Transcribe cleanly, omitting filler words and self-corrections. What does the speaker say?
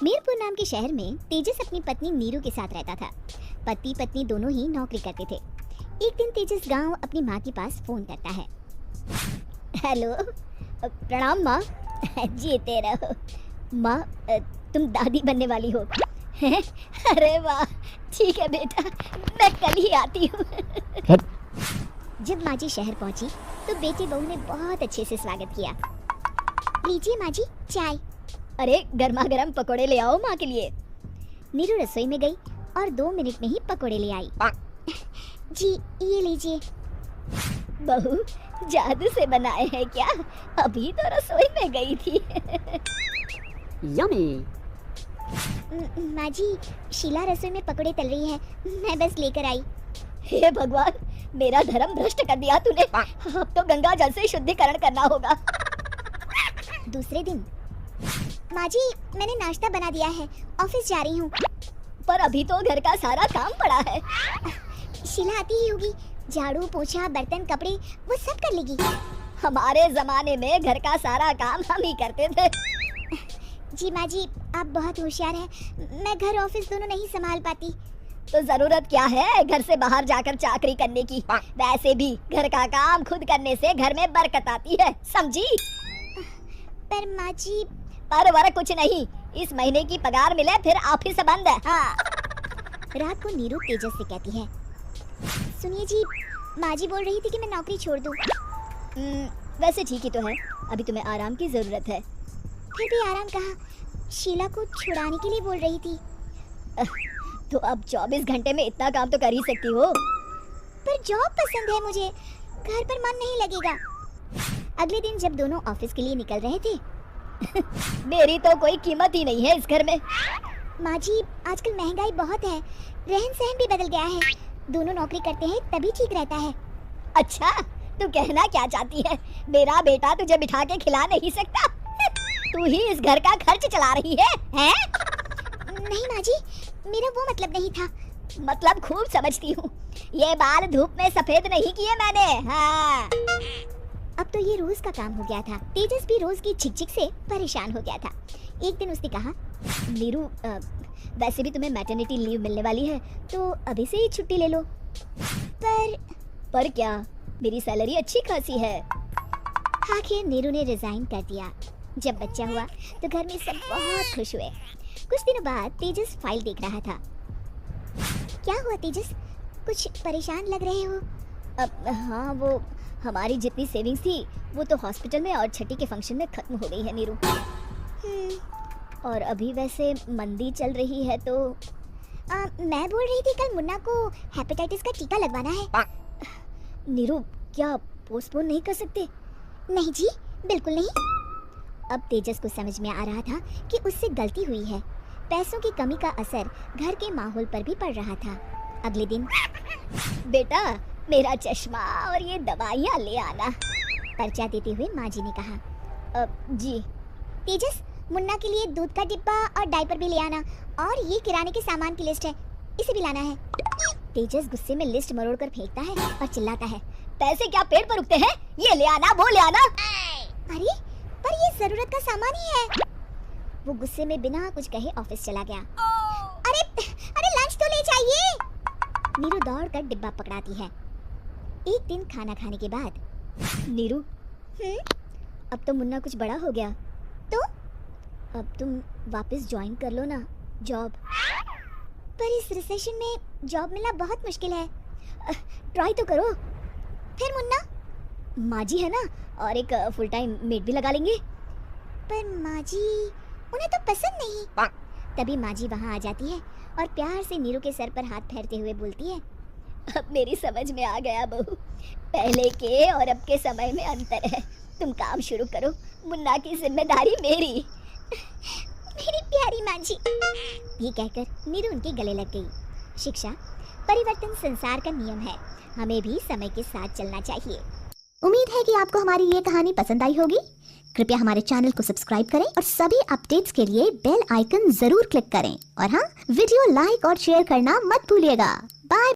मीरपुर नाम के शहर में तेजस अपनी पत्नी नीरू के साथ रहता था। पति पत्नी दोनों ही नौकरी करते थे। एक दिन तेजस गांव अपनी माँ के पास फोन करता है। हेलो, प्रणाम माँ। जीते रहो माँ, तुम दादी बनने वाली हो। अरे वाह, ठीक है बेटा, मैं कल ही आती हूँ। जब माँ जी शहर पहुंची तो बेटे बहू ने बहुत अच्छे से स्वागत किया। लीजिए माँ जी चाय। अरे गर्मा गर्म पकोड़े ले आओ माँ के लिए। नीरू रसोई में गई और 2 मिनट में ही पकोड़े ले आई। जी ये लीजिए। बहू जादू से बनाए हैं क्या? अभी तो रसोई में गई थी। यम्मी। माँ जी, शीला रसोई में पकोड़े तल रही है, मैं बस लेकर आई। हे भगवान, मेरा धर्म भ्रष्ट कर दिया तूने। अब तो गंगा जल से शुद्धिकरण करना होगा। दूसरे दिन, माँ जी मैंने नाश्ता बना दिया है, ऑफिस जा रही हूँ। पर अभी तो घर का सारा काम पड़ा है। शीला आती ही होगी, झाड़ू पोछा बर्तन कपड़े वो सब कर लेगी। हमारे जमाने में घर का सारा काम हम ही करते थे। जी माँ जी, आप बहुत होशियार हैं, मैं घर ऑफिस दोनों नहीं संभाल पाती। तो जरूरत क्या है घर से बाहर जाकर चाकरी करने की? वैसे भी घर का काम खुद करने से घर में बरकत आती है, समझी? पर माँ जी। पर वर कुछ नहीं, इस महीने की पगार मिले फिर ऑफिस बंद है। हाँ। रात को नीरू तेजस से कहती है, सुनिए जी, माँ जी बोल रही थी कि मैं नौकरी छोड़ दूं। वैसे ठीक ही तो है, अभी तुम्हें आराम की जरूरत है। फिर भी आराम कहाँ, शीला को छुड़ाने के लिए बोल रही थी। तो अब 24 घंटे में इतना काम तो कर ही सकती हो। पर जॉब पसंद है मुझे, घर पर मन नहीं लगेगा। अगले दिन जब दोनों ऑफिस के लिए निकल रहे थे, मेरी तो कोई कीमत ही नहीं है इस घर में। माँ जी आजकल महंगाई बहुत है, रहन सहन भी बदल गया है, दोनों नौकरी करते हैं तभी ठीक रहता है। अच्छा, तू कहना क्या चाहती है? मेरा बेटा तुझे बिठा के खिला नहीं सकता? तू ही इस घर का खर्च चला रही है, हैं? नहीं माँ जी, मेरा वो मतलब नहीं था। मतलब खूब समझती हूँ, ये बाल धूप में सफेद नहीं किए मैंने। हाँ। अब तो ये रोज का काम हो गया था। तेजस भी रोज की झिक-झिक से परेशान हो गया था। एक दिन उसने कहा, नीरू वैसे भी तुम्हें मैटरनिटी लीव मिलने वाली है, तो अभी से ही छुट्टी ले लो। पर क्या, मेरी सैलरी अच्छी खासी है। आखिर नीरू ने रिजाइन कर दिया। जब बच्चा हुआ तो घर में सब बहुत खुश हुए। कुछ दिनों बाद तेजस फाइल देख रहा था। क्या हुआ तेजस, कुछ परेशान लग रहे हो? हाँ, वो हमारी जितनी सेविंग्स थी वो तो हॉस्पिटल में और छठी के फंक्शन में खत्म हो गई है नीरू। और अभी वैसे मंदी चल रही है तो मैं बोल रही थी कल मुन्ना को हेपेटाइटिस का टीका लगवाना है। नीरू क्या पोस्टपोन नहीं कर सकते? नहीं जी, बिल्कुल नहीं। अब तेजस को समझ में आ रहा था कि उससे गलती हुई है। पैसों की कमी का असर घर के माहौल पर भी पड़ रहा था। अगले दिन, बेटा मेरा चश्मा और ये दवाइयाँ ले आना, पर्चा देते हुए माँ जी ने कहा। जी। तेजस, मुन्ना के लिए दूध का डिब्बा और डायपर भी ले आना, और ये किराने के सामान की लिस्ट है, इसे भी लाना है। तेजस गुस्से में लिस्ट मरोड़ कर फेंकता है और चिल्लाता है, पैसे क्या पेड़ पर उगते हैं? ये ले आना, वो ले आना। अरे पर ये जरूरत का सामान ही है। वो गुस्से में बिना कुछ कहे ऑफिस चला गया। अरे लंच तो ले जाइए। नीरू दौड़ कर डिब्बा पकड़ाती है। एक दिन खाना खाने के बाद, नीरू, अब तो मुन्ना कुछ बड़ा हो गया, तो अब तुम वापस ज्वाइन कर लो ना जॉब। पर इस रिसेशन में जॉब मिलना बहुत मुश्किल है। ट्राई तो करो। फिर मुन्ना, माँ जी है ना, और एक फुल टाइम मेड भी लगा लेंगे। पर माँ जी, उन्हें तो पसंद नहीं। तभी माँ जी वहाँ आ जाती है और प्यार से नीरू के सर पर हाथ फेरते हुए बोलती है, अब मेरी समझ में आ गया बहू, पहले के और अब के समय में अंतर है। तुम काम शुरू करो, मुन्ना की जिम्मेदारी मेरी। मेरी प्यारी माँ जी। ये कहकर नीरू उनके गले लग गई। शिक्षा, परिवर्तन संसार का नियम है, हमें भी समय के साथ चलना चाहिए। उम्मीद है कि आपको हमारी ये कहानी पसंद आई होगी। कृपया हमारे चैनल को सब्सक्राइब करें और सभी अपडेट्स के लिए बेल आइकन जरूर क्लिक करें। और हाँ, वीडियो लाइक और शेयर करना मत भूलिएगा। बाय।